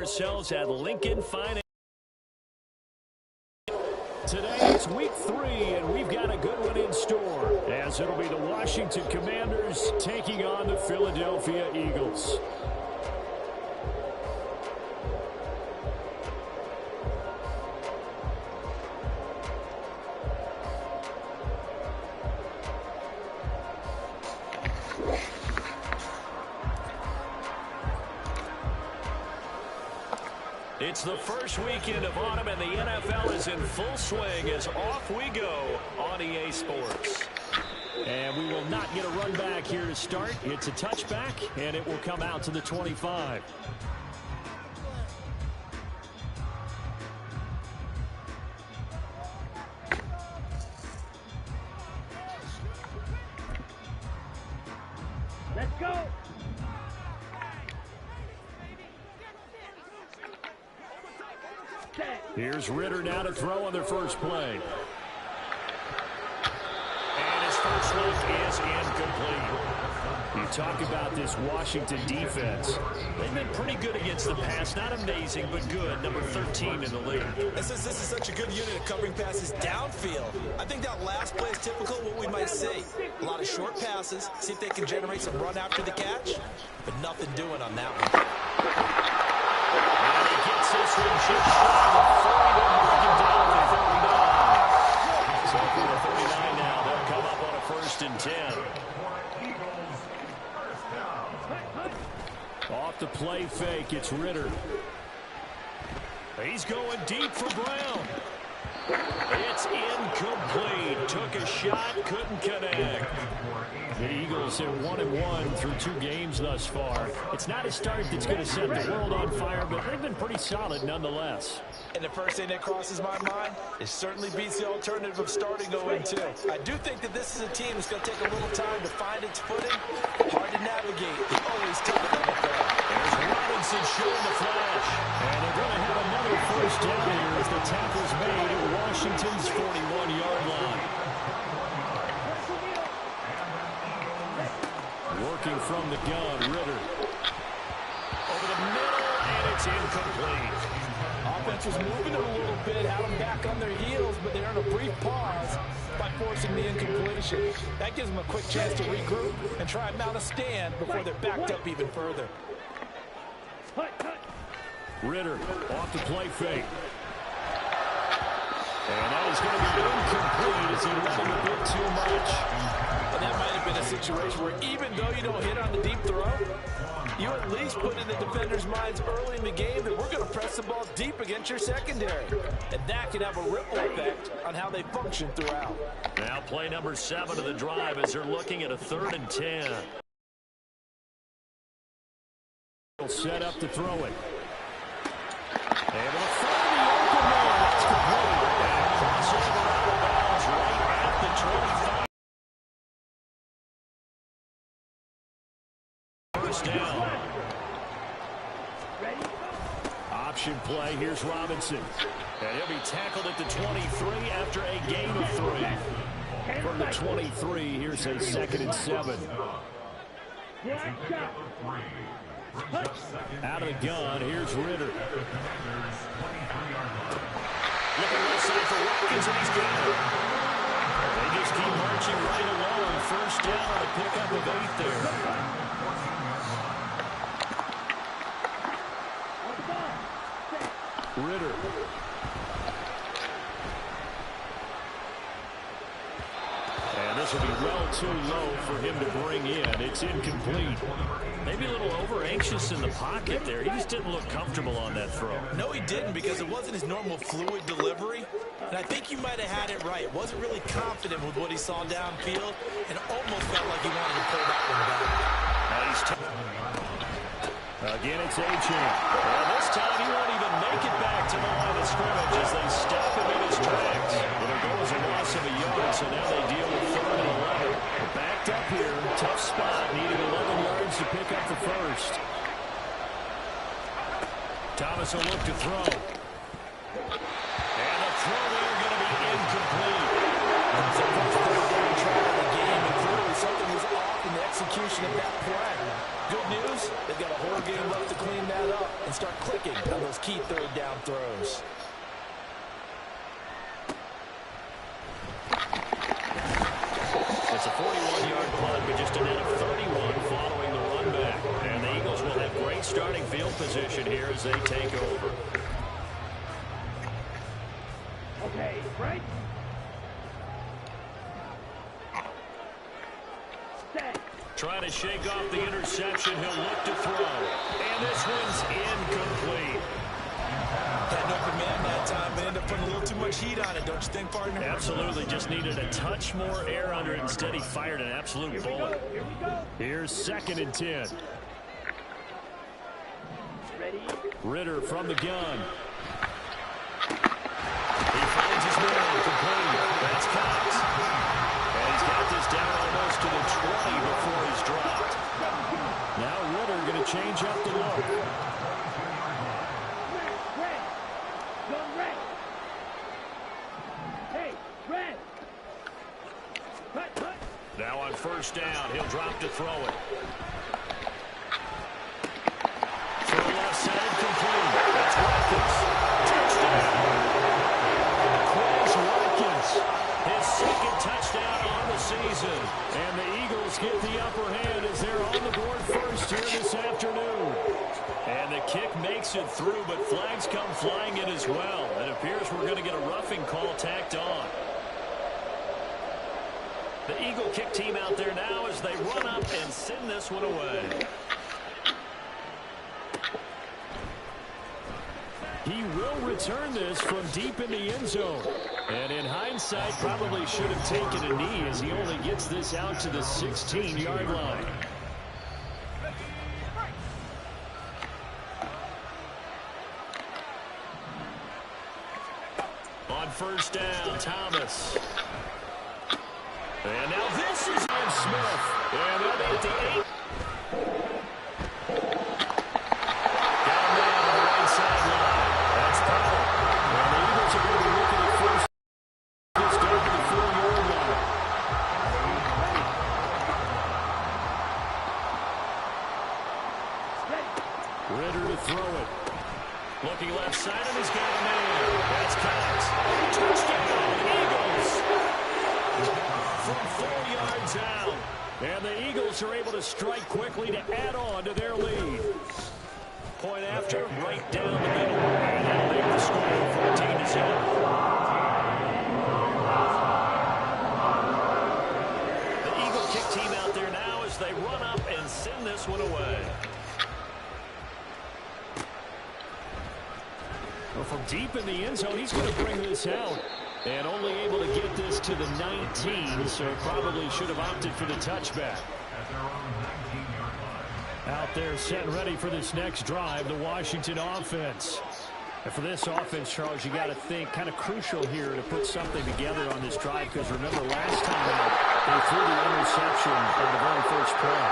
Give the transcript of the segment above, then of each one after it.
ourselves at Lincoln Finance. Today it's week 3, and we've got a good one in store, as it'll be the Washington Commanders taking on the Philadelphia Eagles. It's the first weekend of autumn, and the NFL is in full swing as off we go on EA Sports. And we will not get a run back here to start. It's a touchback, and it will come out to the 25. Let's go. Here's Ritter now to throw on their first play. And his first look is incomplete. You talk about this Washington defense. They've been pretty good against the pass. Not amazing, but good. Number 13 in the league. This is such a good unit of covering passes downfield. I think that last play is typical of what we might see. A lot of short passes. See if they can generate some run after the catch. But nothing doing on that one. And he gets this one just shy of 40 to bring him down to 39. So for the 39 now, they'll come up on a 1st and 10. Off the play fake, it's Ritter. He's going deep for Brown. It's incomplete. Took a shot, couldn't connect. The Eagles are 1-1 through 2 games thus far. It's not a start that's going to set the world on fire, but they've been pretty solid nonetheless. And the first thing that crosses my mind is certainly beats the alternative of starting 0-2. I do think that this is a team that's going to take a little time to find its footing. Hard to navigate. They always tough on the play. There's Robinson showing the flash. And they're going to have another first down here as the tackle's made at Washington's 41-yard line. Working from the gun, Ritter. Over the middle, and it's incomplete. Offense was moving it a little bit, had them back on their heels, but they're in a brief pause by forcing the incompletion. That gives them a quick chance to regroup and try and mount a stand before they're backed up even further. Ritter off the play fake. And that is going to be incomplete as he let him a bit too much. And that might have been a situation where even though you don't hit on the deep throw, you at least put in the defenders' minds early in the game that we're going to press the ball deep against your secondary. And that can have a ripple effect on how they function throughout. Now play number 7 of the drive as they're looking at a 3rd and 10. Set up to throw it. Able to find the open man. That's complete. And crossover out of bounds right at the 25. First down. Option play. Here's Robinson. And he'll be tackled at the 23 after a gain of 3. From the 23, here's a 2nd and 7. Out of the gun, here's Ritter. Looking left side for Watkins, and he's got it. They just keep marching right along. First down on a pickup of 8 there. Ritter. And this will be well too low for him to bring in. It's incomplete. Maybe a little over-anxious in the pocket there. He just didn't look comfortable on that throw. No, he didn't, because it wasn't his normal fluid delivery. And I think you might have had it right. Wasn't really confident with what he saw downfield and almost felt like he wanted to pull that one back. Again, it's A-Chain. And this time he won't even make it back to the line of scrimmage as they stop him in his tracks. Well, there goes a loss of a yard, so now they deal with 3rd and 11. Backed up here, tough spot, needed 11 yards to pick up the first. Thomas will look to throw. And the throw there going to be incomplete. That's the first third down try of the game, and clearly something was off in the execution of that play. Good news, they've got a whole game left to clean that up and start clicking on those key third down throws. It's a 41-yard punt, but just a net of 31 following the run back. And the Eagles will have great starting field position here as they take over. Okay, right. Trying to shake off the interception. He'll look to throw. And this one's incomplete. Had no command that time, but ended up putting a little too much heat on it, don't you think, partner? Absolutely. Just needed a touch more air under it. Instead, he fired an absolute bullet. Here's 2nd and 10. Ritter from the gun. He finds his man. Complete. That's Cox. And he's got this down almost to the 20 before he's dropped. Now Ritter going to change up the look. Now on 1st down, he'll drop to throw it. Throw left side, complete. That's Watkins. Touchdown. Quez Watkins. His 2nd touchdown on the season. And the Eagles get the upper hand as they're on the board first here this afternoon. And the kick makes it through, but flags come flying in as well. It appears we're going to get a roughing call tacked on. The Eagle kick team out there now as they run up and send this one away. He will return this from deep in the end zone. And in hindsight, probably should have taken a knee as he only gets this out to the 16-yard line. On 1st down, Thomas. And now this is Smith. And they'll be at the 8. Got a man on the right sideline. That's Powell. And the Eagles are going to be looking at first. Just down to the 4-yard line. Ritter to throw it. Looking left side, and he's got a man. That's Cox. Touchdown, Eagles. From 4 yards out. And the Eagles are able to strike quickly to add on to their lead. Point after, right down the middle. And that'll make the score 14-7. The Eagle kick team out there now as they run up and send this one away. Well, from deep in the end zone, he's going to bring this out. And only able to get this to the 19, so probably should have opted for the touchback. Out there set and ready for this next drive, the Washington offense. And for this offense, Charles, you got to think kind of crucial here to put something together on this drive, because remember last time out, they threw the interception on the very first play.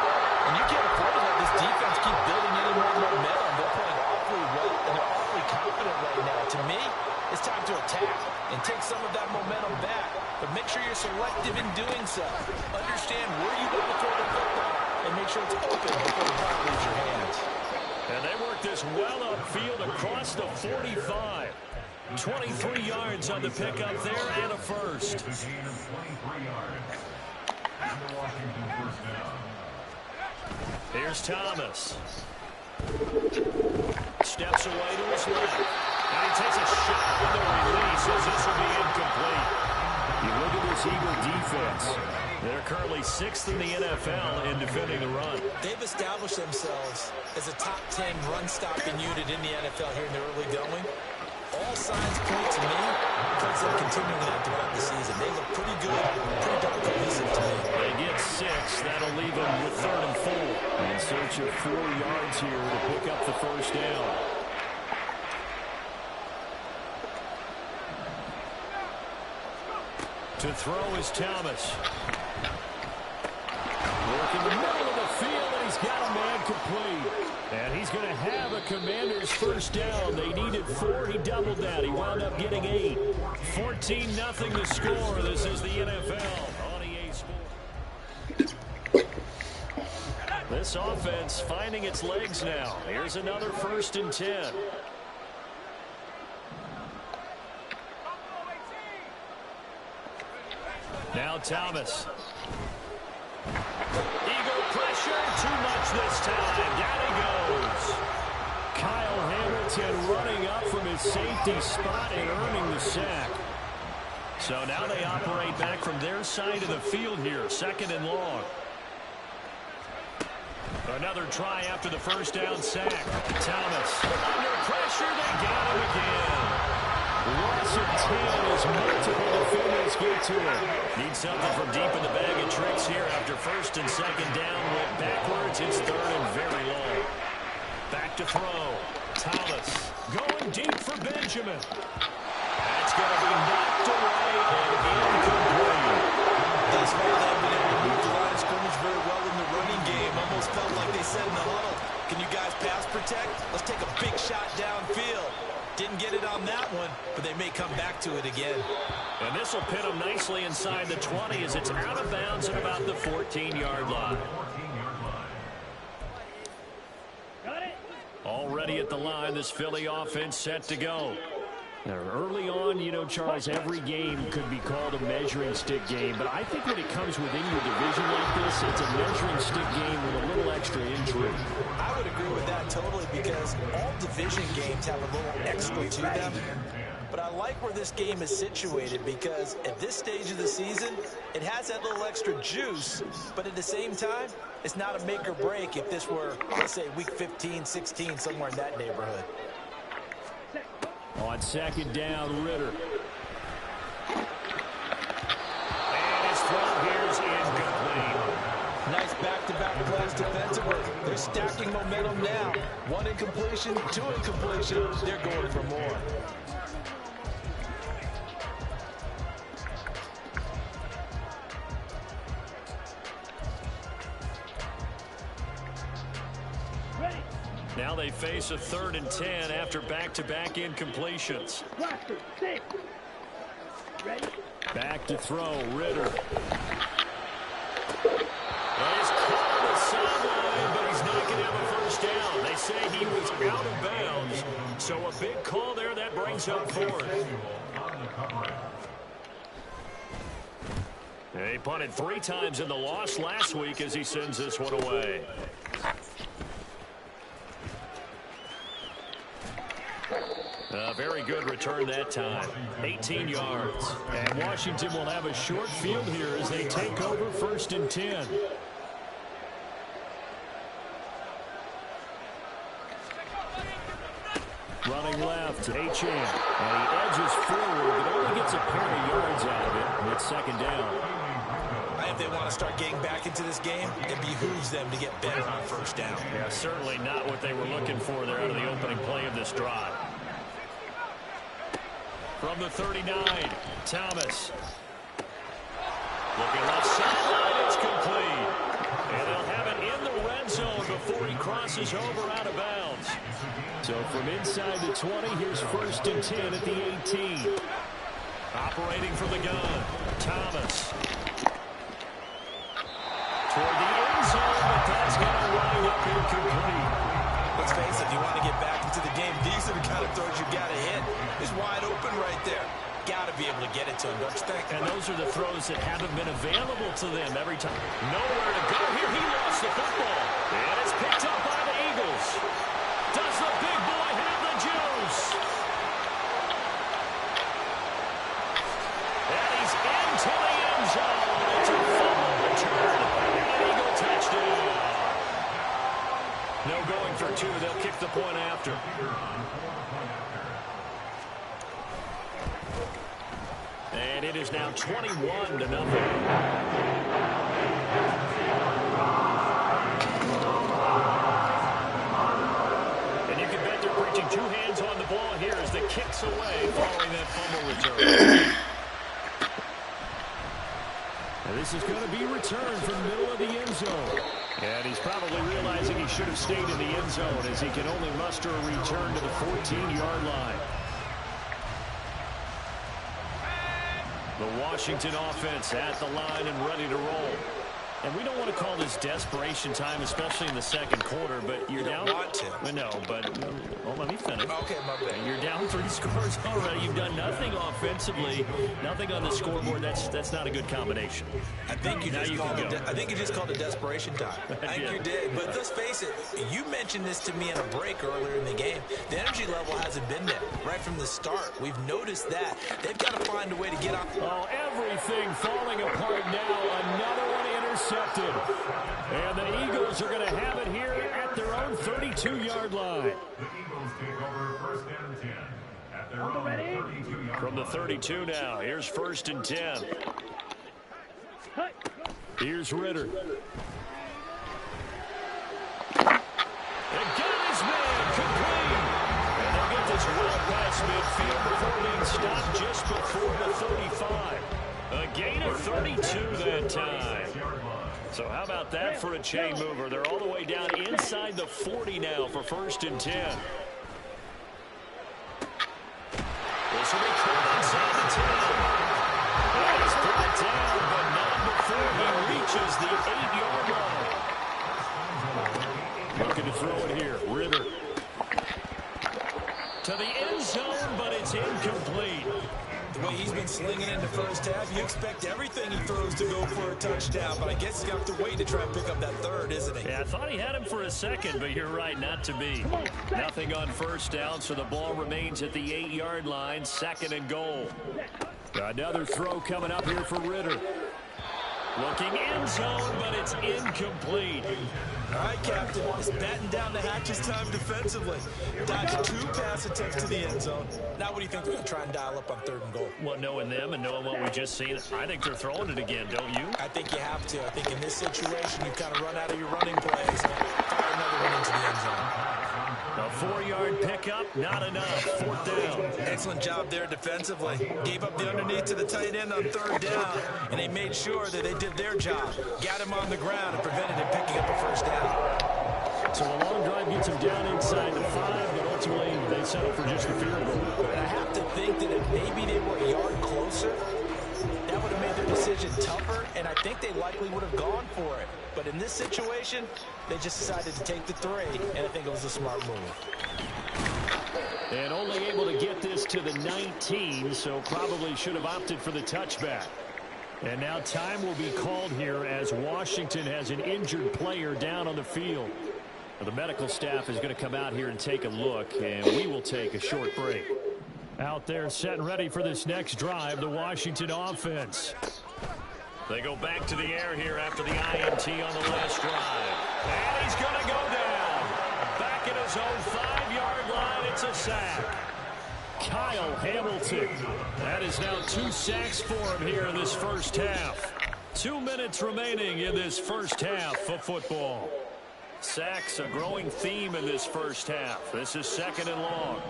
And you can't afford to let this defense keep building any more momentum. They're playing awfully well, and they're awfully confident right now. To me, it's time to attack and take some of that momentum back. But make sure you're selective in doing so. Understand where you want to throw the football and make sure it's open before the ball leaves your hands. And they work this well upfield across the 45. 23 yards on the pickup there and a first. Here's Thomas. Steps away to his left. And he takes a shot with the release as this will be incomplete. You look at this Eagle defense. They're currently 6th in the NFL in defending the run. They've established themselves as a top 10 run-stopping unit in the NFL here in the early going. All signs point to me towards them continuing that throughout the season. They look pretty good, pretty darn cohesive to me. They get 6. That'll leave them with 3rd and 4. In search of 4 yards here to pick up the first down. To throw is Thomas. Work in the middle of the field, and he's got a man complete. And he's going to have a Commanders first down. They needed 4. He doubled that. He wound up getting 8. 14-0 the score. This is the NFL on EA Sports. This offense finding its legs now. Here's another 1st and 10. Now Thomas. Eagle pressure. Too much this time. Down he goes. Kyle Hamilton running up from his safety spot and earning the sack. So now they operate back from their side of the field here. 2nd and long. Another try after the 1st down sack. Thomas under pressure. They got him again. Loss of 10 as multiple defenders get to him. Need something from deep in the bag of tricks here after 1st and 2nd down. Went backwards. It's 3rd and very long. Back to throw. Thomas going deep for Benjamin. That's going to be knocked away and incomplete. Thus far, they've been able to move the line of scrimmage very well in the running game. Almost felt like they said in the huddle, can you guys pass protect? Let's take a big shot downfield. Didn't get it on that one, but they may come back to it again. And this will pin them nicely inside the 20 as it's out of bounds at about the 14-yard line. Already at the line, this Philly offense set to go. Now, early on, you know, Charles, every game could be called a measuring stick game. But I think when it comes within your division like this, it's a measuring stick game with a little extra intrigue. I would agree with that totally because all division games have a little extra to them. But I like where this game is situated because at this stage of the season, it has that little extra juice. But at the same time, it's not a make or break if this were, let's say, week 15, 16, somewhere in that neighborhood. On 2nd down, Ritter. And his throw here is incomplete. Nice back-to-back plays defensively. They're stacking momentum now. 1 incompletion, 2 incompletion. They're going for more. Now they face a 3rd and 10 after back-to-back incompletions. Back to throw, Ritter. He's caught on the sideline, but he's not going to have a 1st down. They say he was out of bounds. So a big call there that brings up 4th. He punted 3 times in the loss last week as he sends this one away. A very good return that time. 18 yards. And Washington will have a short field here as they take over 1st and 10. Running left, Achane. And he edges forward, but only gets a pair of yards out of it. And it's 2nd down. If they want to start getting back into this game, it behooves them to get better on 1st down. Yeah, certainly not what they were looking for there out of the opening play of this drive. From the 39, Thomas. Looking left sideline, it's complete. And they'll have it in the red zone before he crosses over out of bounds. So from inside the 20, here's 1st and 10 at the 18. Operating from the gun, Thomas. Toward the end zone, but that's going to wind up incomplete. Let's face it, if you want to get back into the game, these are the kind of throws you got to hit. It's wide open right there. Got to be able to get it to him, don't you think? And those are the throws that haven't been available to them every time. Nowhere to go here. He lost the football. And it's picked up by the Eagles. Does the big boy have the juice? And he's into the end zone. It's a fumble return. And an Eagle touchdown. No going for 2. They'll kick the point after. And it is now 21-0. And you can bet they're preaching 2 hands on the ball here as the kicks away following that fumble return. And this is going to be returned from the middle of the end zone. And he's probably realizing he should have stayed in the end zone as he can only muster a return to the 14-yard line. The Washington offense at the line and ready to roll. And we don't want to call this desperation time, especially in the second quarter, but you're down. You don't want to. No, but well, let me finish. Okay, my bad. You're down 3 scores already. You've done nothing offensively, nothing on the scoreboard. That's not a good combination. I think you just called it desperation time. I think you did. But let's face it, you mentioned this to me in a break earlier in the game. The energy level hasn't been there right from the start. We've noticed that. They've got to find a way to get off. Oh, everything falling apart now. Another one intercepted. And the Eagles are going to have it here at their own 32-yard line. The Eagles take over first and 10 at their own 32-yard From the 32 now, here's first and 10. Here's Ritter. And got his man complete. And they'll get this well past midfield before being stopped just before the 35. A gain of 32 that time. So how about that for a chain mover? They're all the way down inside the 40 now for first and 10. This will be caught inside the 10. He's brought down, but not before he reaches the 8-yard line. Looking to throw it here. Ritter. To the end zone, but it's incomplete. The way he's been slinging in the first half, you expect everything he throws to go for a touchdown, but I guess he's going to have to wait to try and pick up that third, isn't he? Yeah, I thought he had him for a second, but you're right, not to be. Nothing on first down, so the ball remains at the 8-yard line, second and goal. Another throw coming up here for Ritter. Looking end zone, but it's incomplete. All right, Captain, it's batten down the hatches time defensively. Dodged 2 pass attempts to the end zone. Now what do you think they're going to try and dial up on third and goal? Well, knowing them and knowing what we just seen, I think they're throwing it again, don't you? I think you have to. I think in this situation, you've kind of run out of your running plays. Fire another one into the end zone. A 4-yard pickup, not enough. Fourth down. Excellent job there defensively. Gave up the underneath to the tight end on third down, and they made sure that they did their job. Got him on the ground and prevented him picking up a first down. So a long drive gets him down inside the 5, but ultimately they settle for just the field goal. And I have to think that if maybe they were a yard closer, that would have made their decision tougher, and I think they likely would have gone for it. But in this situation, they just decided to take the 3, and I think it was a smart move. And only able to get this to the 19, so probably should have opted for the touchback. And now time will be called here as Washington has an injured player down on the field. The medical staff is going to come out here and take a look, and we will take a short break. Out there set and ready for this next drive, the Washington offense. They go back to the air here after the INT on the last drive. And he's going to go down. Back at his own 5-yard line, it's a sack. Kyle Hamilton. That is now 2 sacks for him here in this first half. 2 minutes remaining in this first half of football. Sacks, a growing theme in this first half. This is second and long.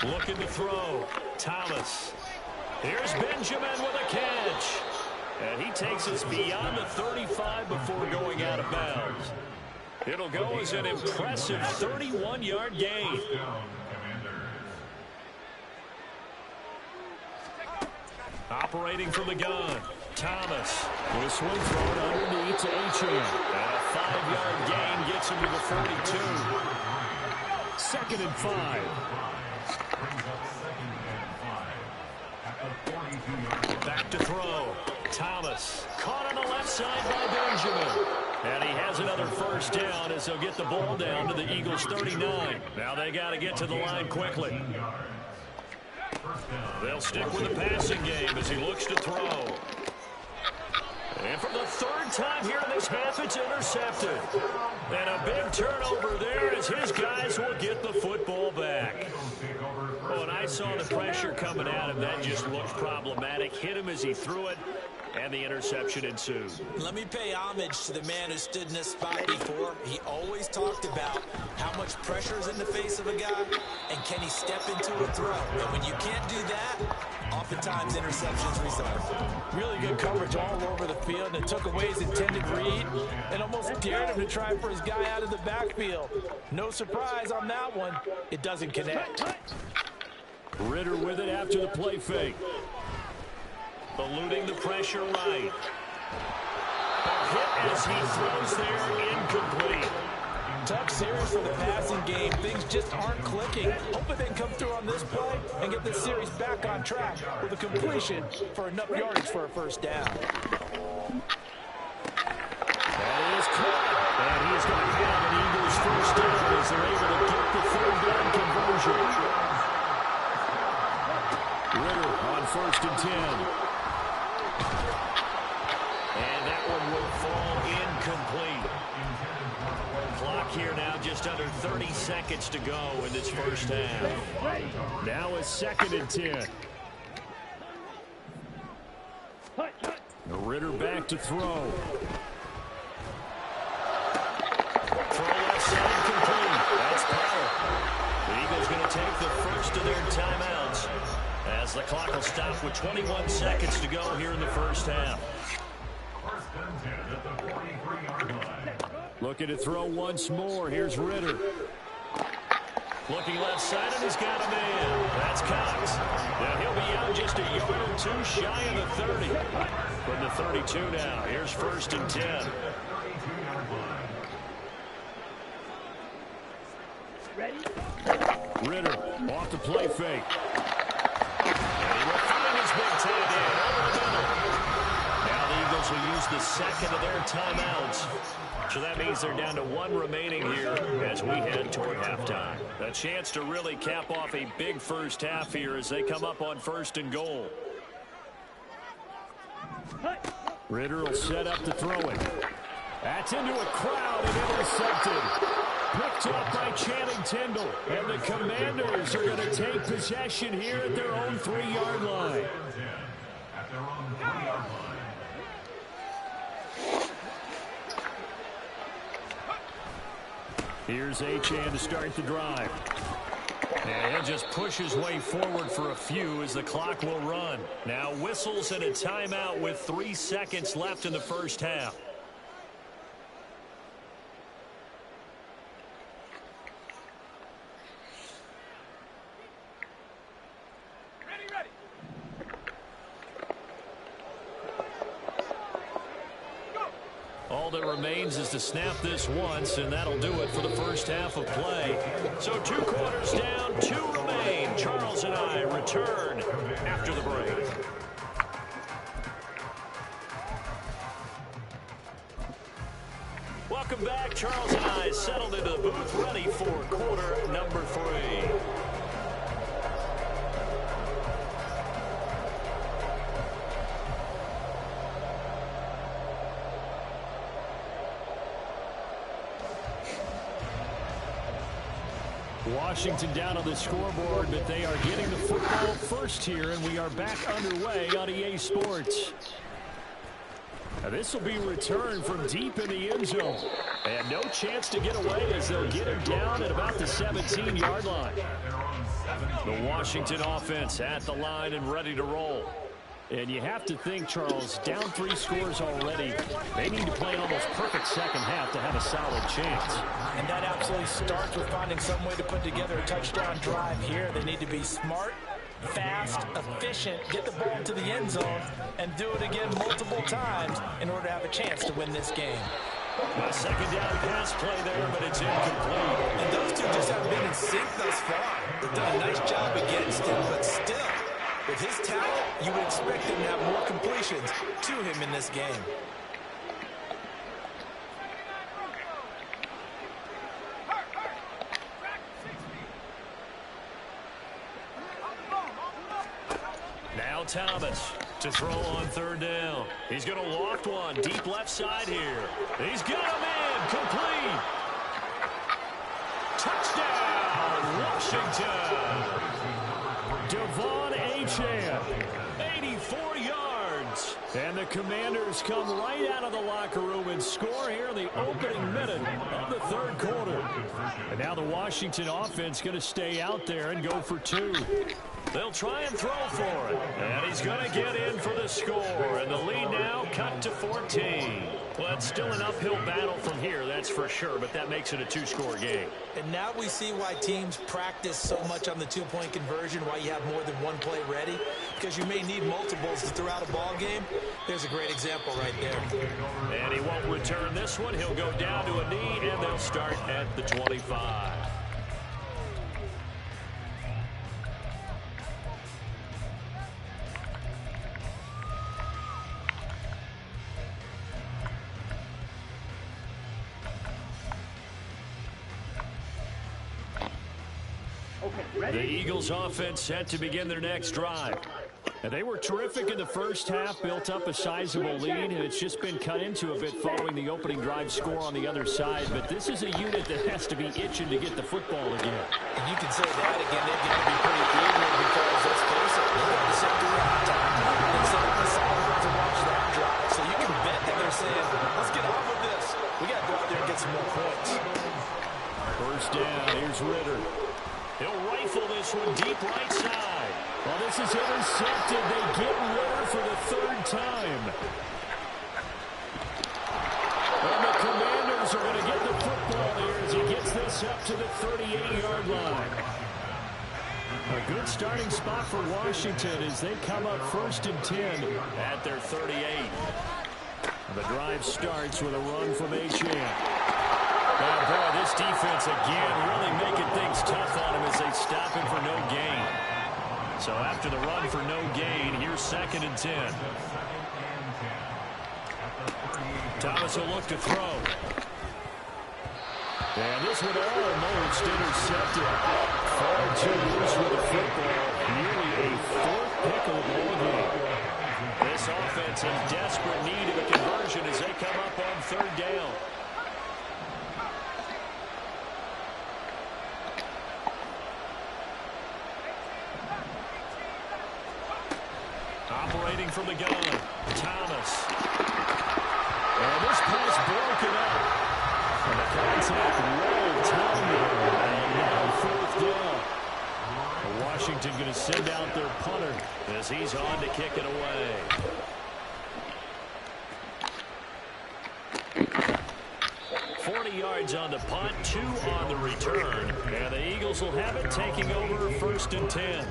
Looking to throw. Thomas. Here's Benjamin with a catch. And he takes us beyond the 35 before going out of bounds. It'll go as an impressive 31-yard gain. Operating from the gun. Thomas. This one thrown underneath to Achane. And a 5-yard gain gets him to the 42. Second and 5. Back to throw. Thomas. Caught on the left side by Benjamin. And he has another first down as they'll get the ball down to the Eagles' 39. Now they got to get to the line quickly. They'll stick with the passing game as he looks to throw. And for the 3rd time here in this half, it's intercepted. And a big turnover there as his guys will get the football back. Oh, and I saw the pressure coming at him. That just looked problematic. Hit him as he threw it, and the interception ensued. Let me pay homage to the man who stood in this spot before. He always talked about how much pressure is in the face of a guy, and can he step into a throw. And when you can't do that, oftentimes interceptions result. Really good coverage all over the field, and it took away his intended read and almost dared him to try for his guy out of the backfield. No surprise on that one. It doesn't connect. Ritter with it after the play fake. Eluding the pressure right. A hit as he throws there, incomplete. Tough series for the passing game. Things just aren't clicking. Hoping they can come through on this play and get this series back on track with a completion for enough yardage for a first down. That is caught. And he's going to have an Eagles first down as they're able to get the third down conversion. Ritter on 1st and 10. And that one will fall incomplete. Clock here now just under 30 seconds to go in this first half. Now a 2nd and 10. Ritter back to throw. Throw left side complete. That's power. The Eagles going to take the first of their timeouts as the clock will stop with 21 seconds to go here in the first half. Looking to throw once more. Here's Ritter. Looking left side, and he's got a man. That's Cox. Now he'll be out just a yard or two shy of the 30. From the 32 now. Here's 1st and 10. Ritter off the play fake. And he will find his big tight end over the middle. Now the Eagles will use the 2nd of their timeouts. So that means they're down to 1 remaining here as we head toward halftime. A chance to really cap off a big first half here as they come up on 1st and goal. Ritter will set up to throw it. That's into a crowd and intercepted. Picked up by Channing Tindall. And the Commanders are going to take possession here at their own 3-yard line. At their own 3-yard line. Here's Achane to start the drive. And he'll just push his way forward for a few as the clock will run. Now whistles and a timeout with 3 seconds left in the first half. All that remains is to snap this once, and that'll do it for the first half of play. So 2 quarters down, 2 remain. Charles and I return after the break. Welcome back. Charles and I settled into the booth, ready for quarter number 3. Washington down on the scoreboard, but they are getting the football first here, and we are back underway on EA Sports. Now this will be returned from deep in the end zone. And no chance to get away as they'll get him down at about the 17-yard line. The Washington offense at the line and ready to roll. And you have to think, Charles, down 3 scores already. They need to play an almost perfect second half to have a solid chance. And that absolutely starts with finding some way to put together a touchdown drive here. They need to be smart, fast, efficient, get the ball to the end zone, and do it again multiple times in order to have a chance to win this game. A second down pass play there, but it's incomplete. And those two just haven't been in sync thus far. They've done a nice job against him, but still, with his talent, you would expect him to have more completions to him in this game. Now Thomas to throw on 3rd down. He's going to loft one deep left side here. He's got a man complete. Touchdown, Washington. Devon Achane, 84 yards. And the Commanders come right out of the locker room and score here in the opening minute of the 3rd quarter. And now the Washington offense going to stay out there and go for 2. They'll try and throw for it. And he's going to get in for the score. And the lead now cut to 14. Well, it's still an uphill battle from here, that's for sure. But that makes it a two-score game. And now we see why teams practice so much on the two-point conversion, why you have more than one play ready. Because you may need multiples to throw out a ball game. There's a great example right there. And he won't return this one. He'll go down to a knee, and they'll start at the 25. The Eagles offense set to begin their next drive. And they were terrific in the first half, built up a sizable lead, and it's just been cut into a bit following the opening drive score on the other side. But this is a unit that has to be itching to get the football again. And you can say that again, they're going to be pretty eager because, let's face it, they got the same throughout time. They set up the sidelines and watch that drive. So you can bet that they're saying, let's get on with this. We got to go out there and get some more points. First down, here's Ritter. He'll rifle this one deep right side. Well, this is intercepted. They get Ritter for the third time. And the Commanders are going to get the football here as he gets this up to the 38-yard line. A good starting spot for Washington as they come up 1st and 10 at their 38. The drive starts with a run from Achane. Oh, boy, this defense again really making things tough on him as they stop him for no gain. So after the run for no gain, here's 2nd and 10. Thomas will look to throw. And this one almost intercepted. Far too loose with the football. Nearly a 4th pick of the ball game. This offense in desperate need of a conversion as they come up on 3rd down. Operating from the gun, Thomas. And this pass broken up. And the contact rolled Tomlin. And now 4th down. Washington going to send out their punter as he's on to kick it away. Yards on the punt, 2 on the return. And the Eagles will have it taking over 1st and 10.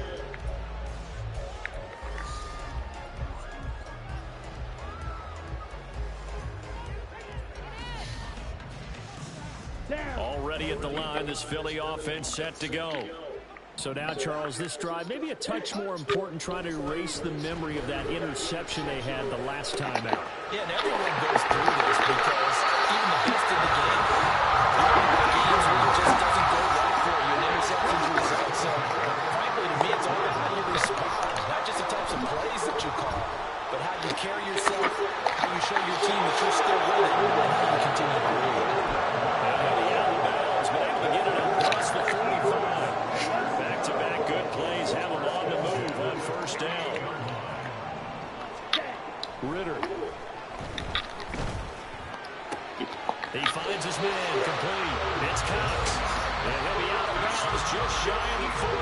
Already at the line, this Philly offense set to go. So now, Charles, this drive maybe a touch more important, trying to erase the memory of that interception they had the last time out. Yeah, and everyone goes through this because even the best in the game, games where it just doesn't go right for you, and interceptions result. So, frankly, to me, it's all about how you respond, not just the types of plays that you call, but how you carry yourself, how you show your team that you're still with it, and how you continue to lead. The 45. Back-to-back good plays have him on the move on 1st down. Ritter. He finds his man complete. It's Cox. And he'll be out of bounds just shy of the 40.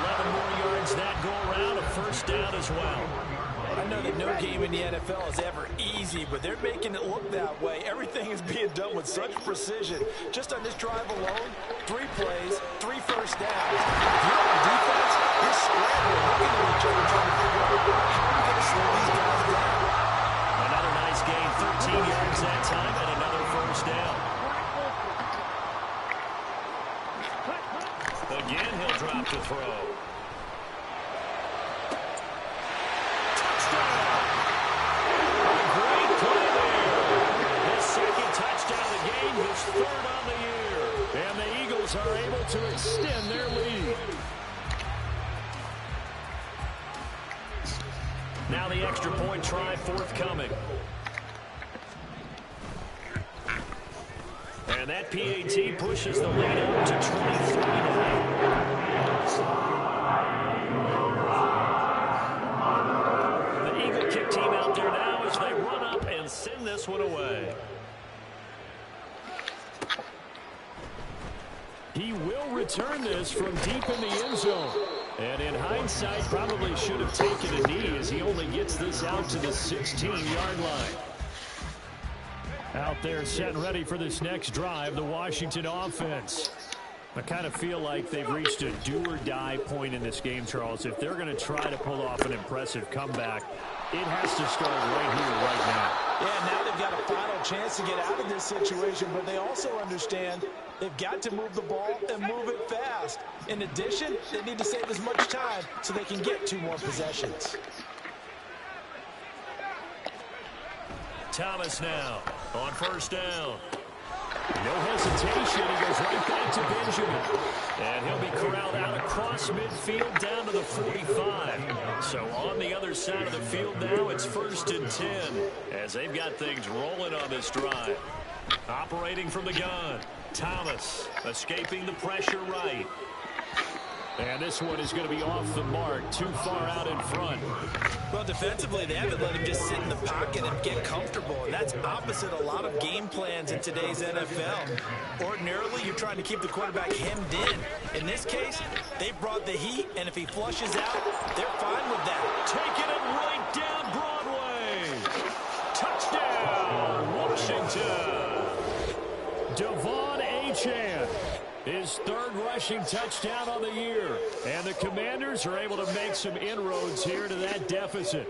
11 more yards that go around, a 1st down as well. I know that no game in the NFL is ever easy, but they're making it look that way. Everything is being done with such precision. Just on this drive alone, 3 plays, 3 first downs. If you're on defense, you're scrambling, looking at each other, trying to figure out how are we going to slow these guys down. Another nice gain, 13 yards that time, and another 1st down. Again, he'll drop to throw. His 3rd on the year. And the Eagles are able to extend their lead. Now the extra point try forthcoming. And that PAT pushes the lead up to 23 now. The Eagle kick team out there now as they run up and send this one away. He will return this from deep in the end zone. And in hindsight, probably should have taken a knee as he only gets this out to the 16-yard line. Out there set and ready for this next drive, the Washington offense. I kind of feel like they've reached a do-or-die point in this game, Charles. If they're going to try to pull off an impressive comeback, it has to start right here, right now. Yeah, now they've got a final chance to get out of this situation, but they also understand they've got to move the ball and move it fast. In addition, they need to save as much time so they can get 2 more possessions. Thomas now on first down. No hesitation. He goes right back to Benjamin. And he'll be corralled out across midfield down to the 45. So on the other side of the field now, it's 1st and 10 as they've got things rolling on this drive. Operating from the gun. Thomas escaping the pressure right. And this one is going to be off the mark, too far out in front. Well, defensively, they haven't let him just sit in the pocket and get comfortable. And that's opposite a lot of game plans in today's NFL. Ordinarily, you're trying to keep the quarterback hemmed in. In this case, they brought the heat, and if he flushes out, they're fine with that. Taking it right down Broadway. Touchdown, Washington. Devon Achane. His 3rd rushing touchdown on the year. And the Commanders are able to make some inroads here to that deficit.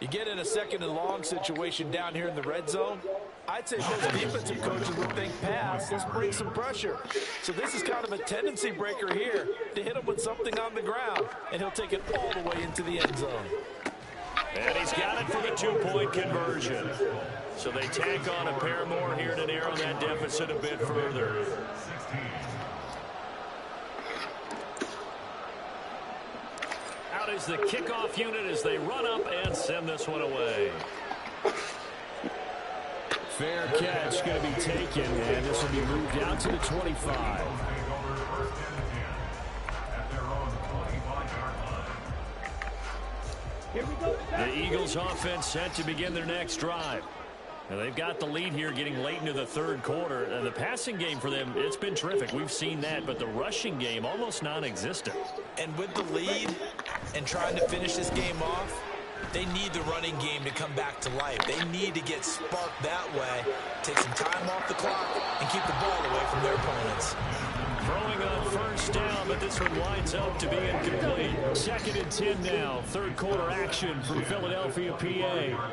You get in a 2nd and long situation down here in the red zone, I'd say most defensive coaches would think pass. Let's bring some pressure. So this is kind of a tendency breaker here to hit him with something on the ground. And he'll take it all the way into the end zone. And he's got it for the 2-point conversion. So they tack on a pair more here to narrow that deficit a bit further. Out is the kickoff unit as they run up and send this one away. Fair catch going to be taken, and this will be moved out to the 25. Here we go. The Eagles offense set to begin their next drive. Now they've got the lead here getting late into the 3rd quarter. The passing game for them, it's been terrific. We've seen that, but the rushing game almost non-existent. And with the lead and trying to finish this game off, they need the running game to come back to life. They need to get sparked that way, take some time off the clock, and keep the ball away from their opponents. Throwing on first down, but this one winds up to be incomplete. 2nd and 10 now. 3rd quarter action from Philadelphia, PA.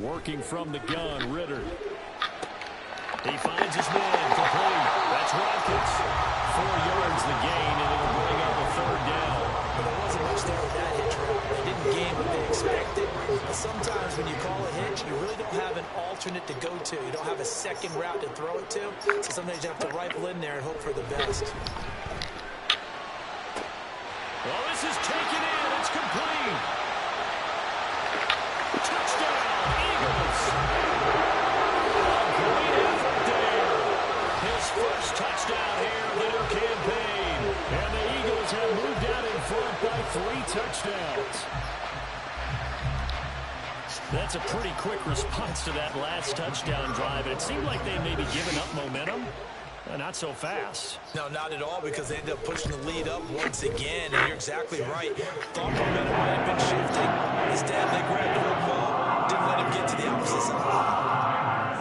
Working from the gun, Ritter. He finds his man, complete. That's Watkins. 4 yards the gain, and it'll bring up a 3rd down. But there wasn't much there with that hitch route. They didn't gain what they expected. But sometimes when you call a hitch, you really don't have an alternate to go to. You don't have a 2nd route to throw it to. So sometimes you have to rifle in there and hope for the best. Well, this is taken in. It's complete. Touchdown, Eagles. Great effort there. His first touchdown here of the new campaign. And the Eagles have moved out in front by 3 touchdowns. That's a pretty quick response to that last touchdown drive. It seemed like they may be giving up momentum. Not so fast. No, not at all, because they ended up pushing the lead up once again. And you're exactly right. Thought momentum might have been shifting. Instead, they grabbed the football, didn't let him get to the opposite side.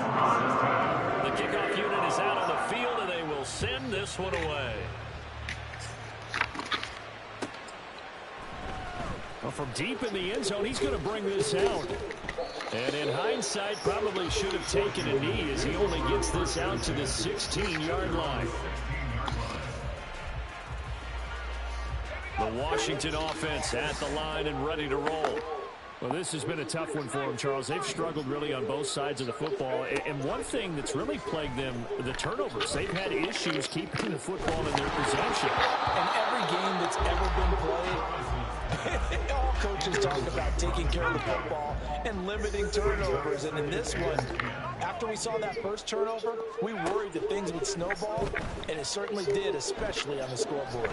The kickoff unit is out on the field, and they will send this one away. Well, from deep in the end zone, he's going to bring this out. And in hindsight, probably should have taken a knee as he only gets this out to the 16-yard line. The Washington offense at the line and ready to roll. Well, this has been a tough one for them, Charles. They've struggled really on both sides of the football. And one thing that's really plagued them, the turnovers. They've had issues keeping the football in their possession. And every game that's ever been played, all coaches talk about taking care of the football and limiting turnovers. And in this one, after we saw that first turnover, we worried that things would snowball, and it certainly did, especially on the scoreboard.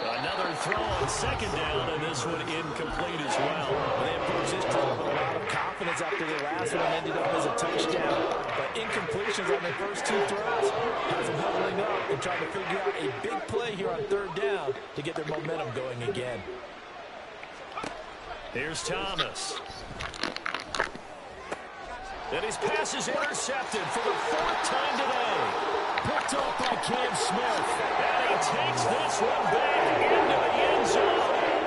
Another throw on 2nd down, and this one incomplete as well. They approached this drive with a lot of confidence after their last one ended up as a touchdown. But incompletions on their first 2 throws has them huddling up and and trying to figure out a big play here on third down to get their momentum going again. Here's Thomas. And his pass is intercepted for the 4th time today. Picked up by Cam Smith. And he takes this one back into the end zone.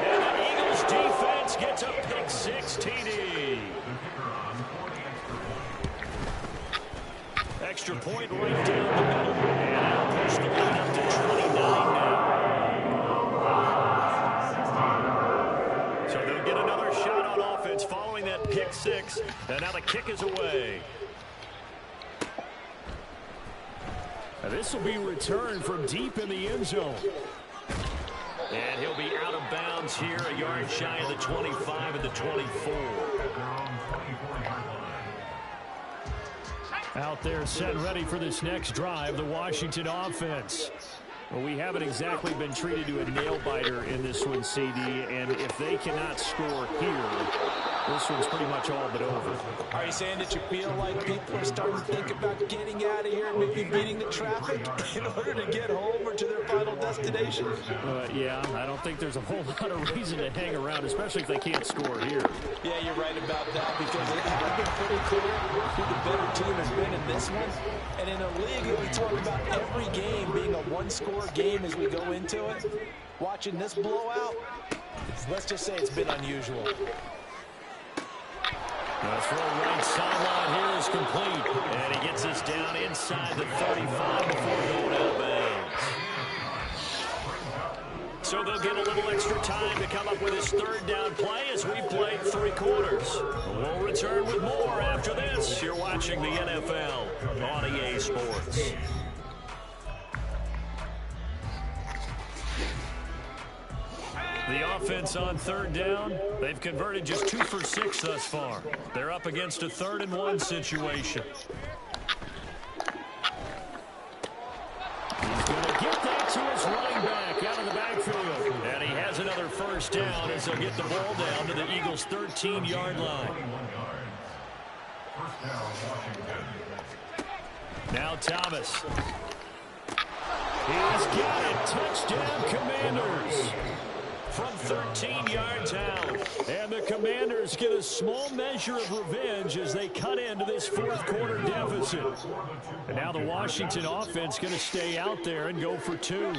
And the Eagles defense gets a pick 6 TD. Extra point right down the middle. And that'll push the lead up to 29 now. So they'll get another shot on offense following that pick 6. And now the kick is away. Now this will be returned from deep in the end zone. And he'll be out of bounds here, a yard shy of the 25 and the 24. Out there set ready for this next drive, the Washington offense. Well, we haven't exactly been treated to a nail-biter in this one, Siiigh, and if they cannot score here, this one's pretty much all but over. Are you saying that you feel like people are starting to think about getting out of here and maybe beating the traffic in order to get home or to their final destination? Yeah, I don't think there's a whole lot of reason to hang around, especially if they can't score here. Yeah, you're right about that because it has been pretty clear who the better team has been in this one. And in a league that we talk about every game being a one-score game as we go into it, watching this blowout, let's just say it's been unusual. The throw right sideline here is complete. And he gets us down inside the 35 before going out of bounds. So they'll get a little extra time to come up with his 3rd down play as we play 3 quarters. We'll return with more after this. You're watching the NFL on EA Sports. The offense on 3rd down, they've converted just 2 for 6 thus far. They're up against a 3rd and 1 situation. He's going to get that to his running back out of the backfield. And he has another 1st down as they'll get the ball down to the Eagles' 13-yard line. Now Thomas. He's got it. Touchdown, Commanders. From 13 yards out. And the Commanders get a small measure of revenge as they cut into this 4th quarter deficit. And now the Washington offense going to stay out there and go for 2.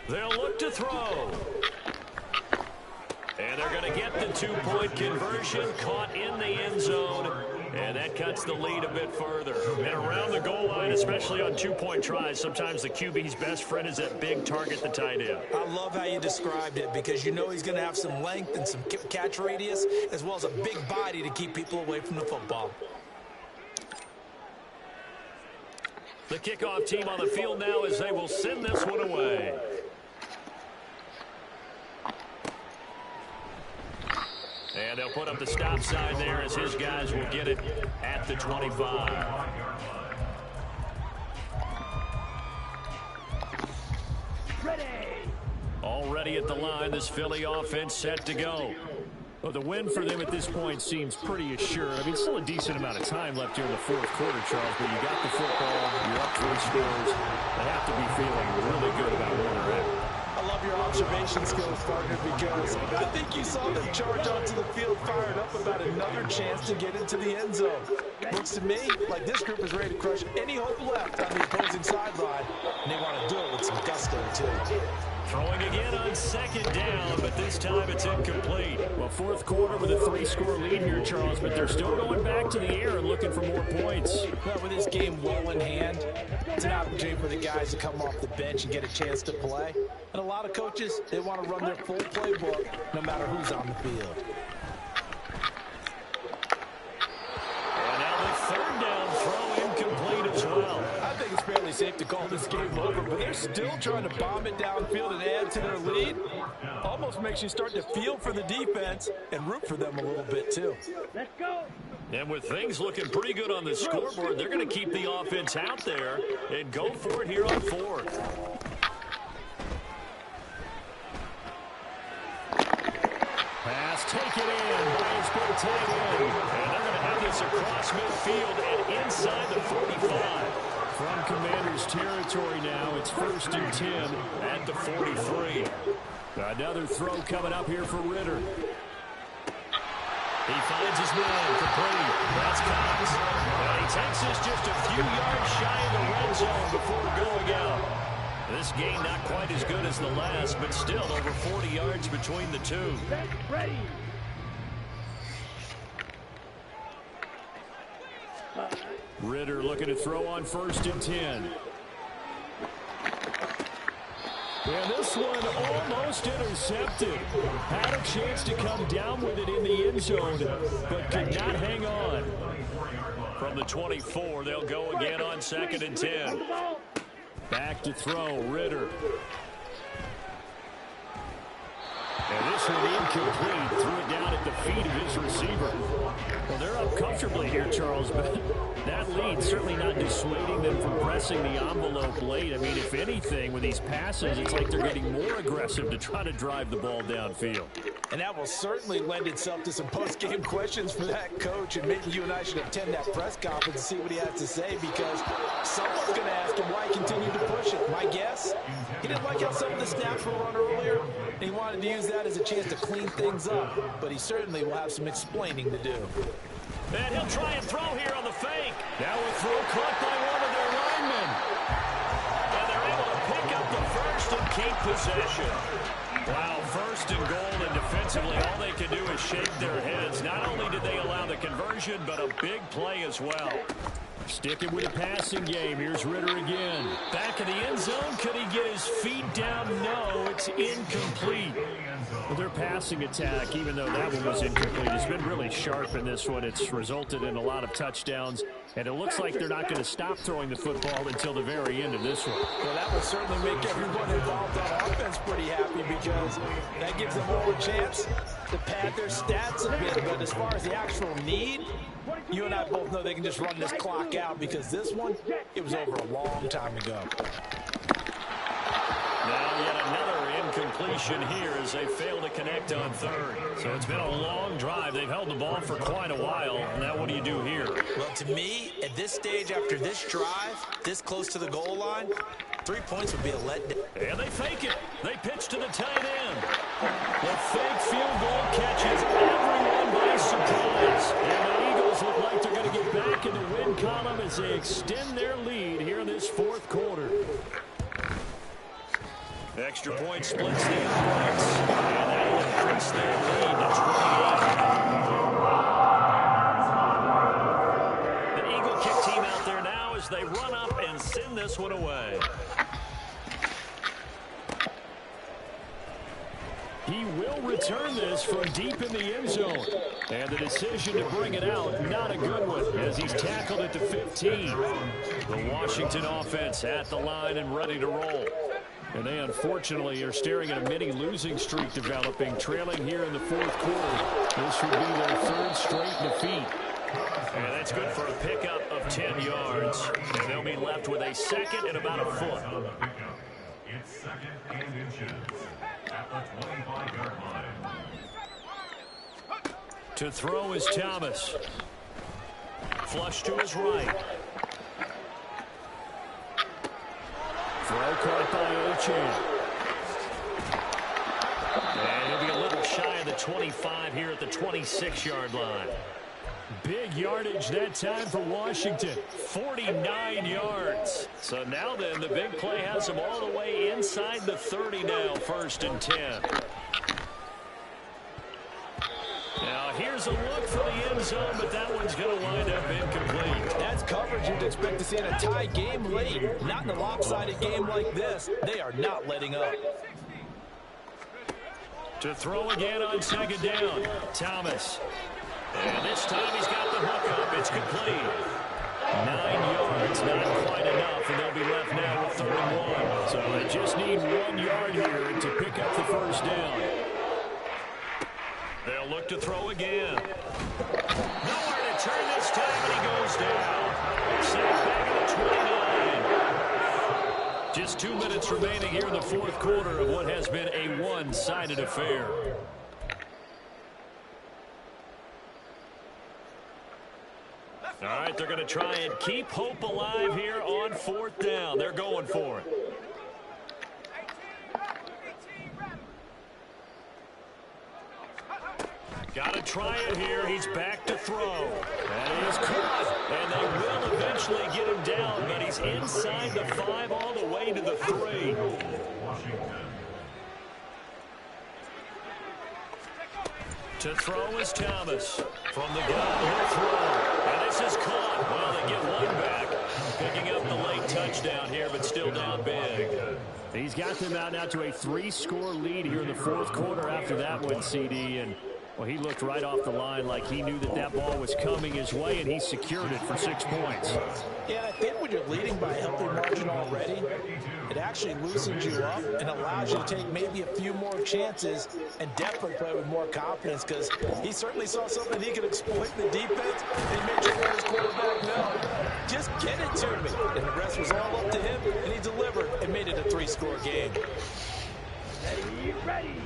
They'll look to throw. And they're going to get the 2-point conversion, caught in the end zone. And that cuts the lead a bit further. And around the goal line, especially on 2-point tries, sometimes the QB's best friend is that big target, the tight end. I love how you described it because you know he's going to have some length and some catch radius as well as a big body to keep people away from the football. The kickoff team on the field now as they will send this one away. And they'll put up the stop sign there as his guys will get it at the 25. Ready. Already at the line, this Philly offense set to go. Well, the win for them at this point seems pretty assured. I mean, still a decent amount of time left here in the 4th quarter, Charles, but you got the football, you're up 3 scores. They have to be feeling really good about where they're at. I love your observation skills, partner, because I think you saw them charge onto the field fired up about another chance to get into the end zone. Looks to me like this group is ready to crush any hope left on the opposing sideline, and they want to do it with some gusto, too. Throwing again on 2nd down, but this time it's incomplete. Well, 4th quarter with a 3-score lead here, Charles, but they're still going back to the air and looking for more points. Well, with this game well in hand, it's an opportunity for the guys to come off the bench and get a chance to play. And a lot of coaches, they want to run their full playbook no matter who's on the field. And now the 3rd down throw incomplete as well. I think it's fairly safe to call this game over, but they're still trying to bomb it downfield and add to their lead. Almost makes you start to feel for the defense and root for them a little bit, too. Let's go. And with things looking pretty good on the scoreboard, they're going to keep the offense out there and go for it here on 4th. Pass taken in by his big tight end. And they're going to have this across midfield and inside the 45. From Commanders territory now, it's 1st and 10 at the 43. Another throw coming up here for Ritter. He finds his man complete. That's Cox. And he takes this just a few yards shy of the red zone before going out. This game not quite as good as the last, but still over 40 yards between the two. Ready. Ritter looking to throw on 1st and 10. And this one almost intercepted. Had a chance to come down with it in the end zone, but could not hang on. From the 24, they'll go again on 2nd and 10. Back to throw, Ritter. And this one incomplete. Threw it down at the feet of his receiver. Well, they're up comfortably here, Charles, but that lead certainly not dissuading them from pressing the envelope late. I mean, if anything, with these passes, it's like they're getting more aggressive to try to drive the ball downfield. And that will certainly lend itself to some post-game questions for that coach, and maybe you and I should attend that press conference and see what he has to say, because someone's going to ask him why he continued to push it. My guess, he didn't like how some of the snaps were run earlier, and he wanted to use that as a chance to clean things up, but he certainly will have some explaining to do. And he'll try and throw here on the fake. Now a throw caught by one of their linemen. And they're able to pick up the first and keep possession. Wow, 1st and goal, and defensively all they can do is shake their heads. Not only did they allow the conversion, but a big play as well. Sticking with the passing game. Here's Ritter again. Back in the end zone. Could he get his feet down? No, it's incomplete. Well, their passing attack, even though that one was incomplete, has been really sharp in this one. It's resulted in a lot of touchdowns, and it looks like they're not going to stop throwing the football until the very end of this one. Well, that will certainly make everyone involved on offense pretty happy, because that gives them all a chance to pad their stats a bit. But as far as the actual need, you and I both know they can just run this clock out, because this one, it was over a long time ago. Now yet another incompletion here as they fail to connect on 3rd. So it's been a long drive. They've held the ball for quite a while. Now what do you do here? Well, to me, at this stage, after this drive, this close to the goal line, 3 points would be a letdown. And they fake it. They pitch to the tight end. The fake field goal catches everyone by surprise. And the Eagles look like they're going to get back in the win column as they extend their lead here in this 4th quarter. Extra point splits the uprights, and that will increase their lead to 28. The Eagle kick team out there now as they run up and send this one away. He will return this from deep in the end zone. And the decision to bring it out, not a good one, as he's tackled at the 15. The Washington offense at the line and ready to roll. And they, unfortunately, are staring at a mini losing streak developing, trailing here in the 4th quarter. This would be their 3rd straight defeat. And that's good for a pickup of 10 yards. And they'll be left with a 2nd and about a foot. It's 2nd and inches at the 25-yard line. To throw is Thomas. Flush to his right. Throw caught by Ochan. And he'll be a little shy of the 25 here at the 26-yard line. Big yardage that time for Washington. 49 yards. So now then, the big play has them all the way inside the 30 now, 1st and 10. Now here's a look for the end zone, but that one's going to wind up incomplete. That's coverage you'd expect to see in a tie game late. Not in a lopsided game like this. They are not letting up. To throw again on 2nd down, Thomas. And this time he's got the hook up. It's complete. 9 yards, not quite enough, and they'll be left now with 31. So they just need 1 yard here to pick up the 1st down. They'll look to throw again. Nowhere to turn this time, and he goes down. Sacked back at the 29. Just 2 minutes remaining here in the 4th quarter of what has been a one-sided affair. All right, But they're going to try and keep hope alive here on 4th down. They're going for it. Got to try it here. He's back to throw. That is caught. And they will eventually get him down, but he's inside the 5 all the way to the 3. To throw is Thomas. From the gun, he'll throw. And this is caught. Well, they get one back. Picking up the late touchdown here, but still down big. He's got them out now to a 3-score lead here in the 4th quarter after that one, CD. And, well, he looked right off the line like he knew that that ball was coming his way, and he secured it for 6 points. Yeah, and I think when you're leading by a healthy margin already, it actually loosens you up and allows you to take maybe a few more chances and definitely play with more confidence, because he certainly saw something he could exploit in the defense, and he made sure that his quarterback know, just get it to me. And the rest was all up to him, and he delivered and made it a 3-score game. Ready, ready.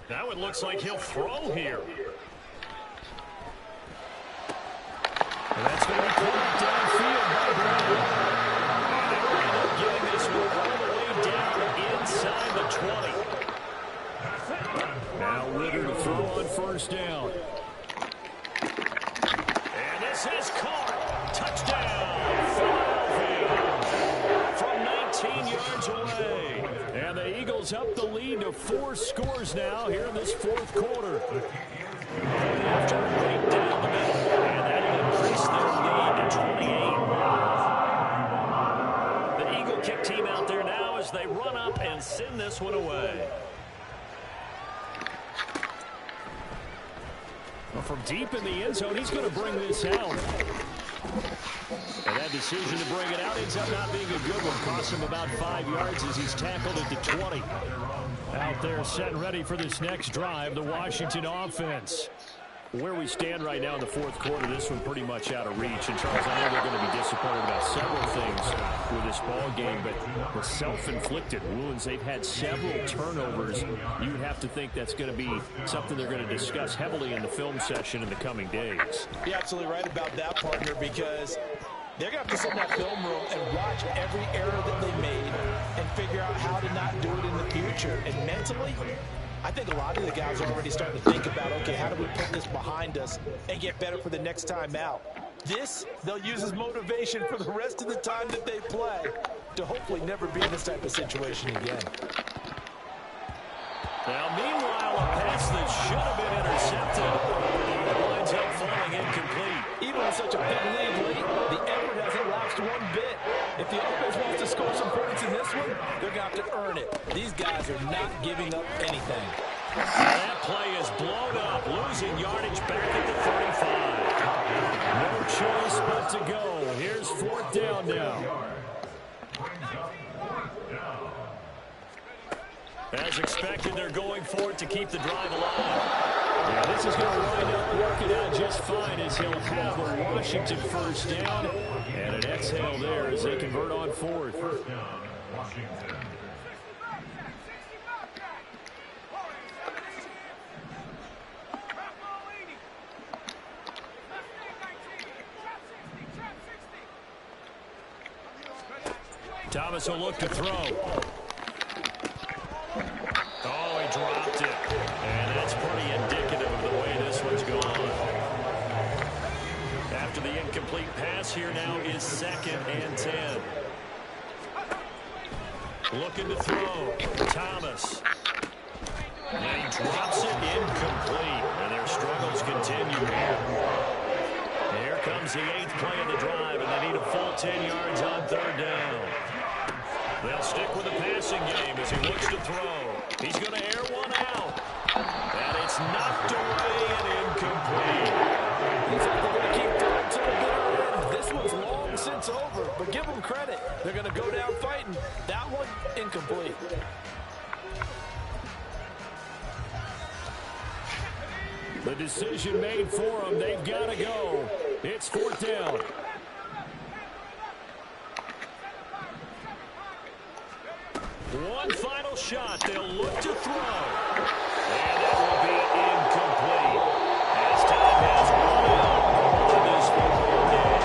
Now it looks like he'll throw here. And that's going to be caught downfield by Brown. And they're going to end up getting this one all the way down inside the 20. Now Ritter to throw on 1st down. And this is caught. Touchdown, Philadelphia. From 19 yards away. And the Eagles up the lead to 4 scores now here in this 4th quarter. After right down the middle. And that'll increase their lead to 28. The Eagle kick team out there now as they run up and send this one away. Well, from deep in the end zone, he's going to bring this out. And that decision to bring it out ends up not being a good one. Cost him about 5 yards as he's tackled at the 20. Out there set and ready for this next drive, the Washington offense. Where we stand right now in the 4th quarter, this one pretty much out of reach. And, Charles, I know they're going to be disappointed about several things with this ball game, but the self-inflicted wounds, they've had several turnovers. You would have to think that's going to be something they're going to discuss heavily in the film session in the coming days. You're absolutely right about that, partner, because they're going to have to sit in that film room and watch every error that they made and figure out how to not do it in the future. And mentally, I think a lot of the guys are already starting to think about, okay, how do we put this behind us and get better for the next time out? This, they'll use as motivation for the rest of the time that they play to hopefully never be in this type of situation again. Now, meanwhile, a pass that should have been intercepted winds up falling incomplete. Even with such a big lead late, the effort hasn't lapsed one bit. If the offense wants to score some points in this one, they're going to have to earn it. These guys are not giving up anything. That play is blown up, losing yardage back at the 35. No choice but to go. Here's 4th down now. As expected, they're going for it to keep the drive alive. Yeah, this is going to wind up working out just fine as he'll have a Washington 1st down. And an exhale there as they convert on 4th. First down, Washington. Thomas will look to throw. Oh, he dropped it. And that's pretty indicative of the way this one's gone. After the incomplete pass, here now is 2nd and 10. Looking to throw. Thomas. And he drops it incomplete. And their struggles continue here. Here comes the 8th play of the drive, and they need a full 10 yards on 3rd down. They'll stick with the passing game as he looks to throw. He's going to air one out. And it's knocked away and incomplete. Looks like they're going to keep throwing to the bitter end. This one's long since over, but give them credit. They're going to go down fighting. That one, incomplete. The decision made for them. They've got to go. It's 4th down. One final final shot. They'll look to throw. And that will be incomplete. As time has run out on this football game.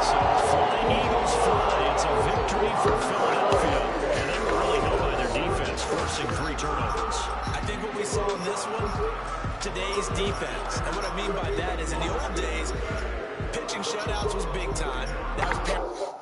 So Flying Eagles fly. It's a victory for Philadelphia. And they were really helped by their defense, forcing 3 turnovers. I think what we saw in this one, today's defense. And what I mean by that is in the old days, pitching shutouts was big time. That was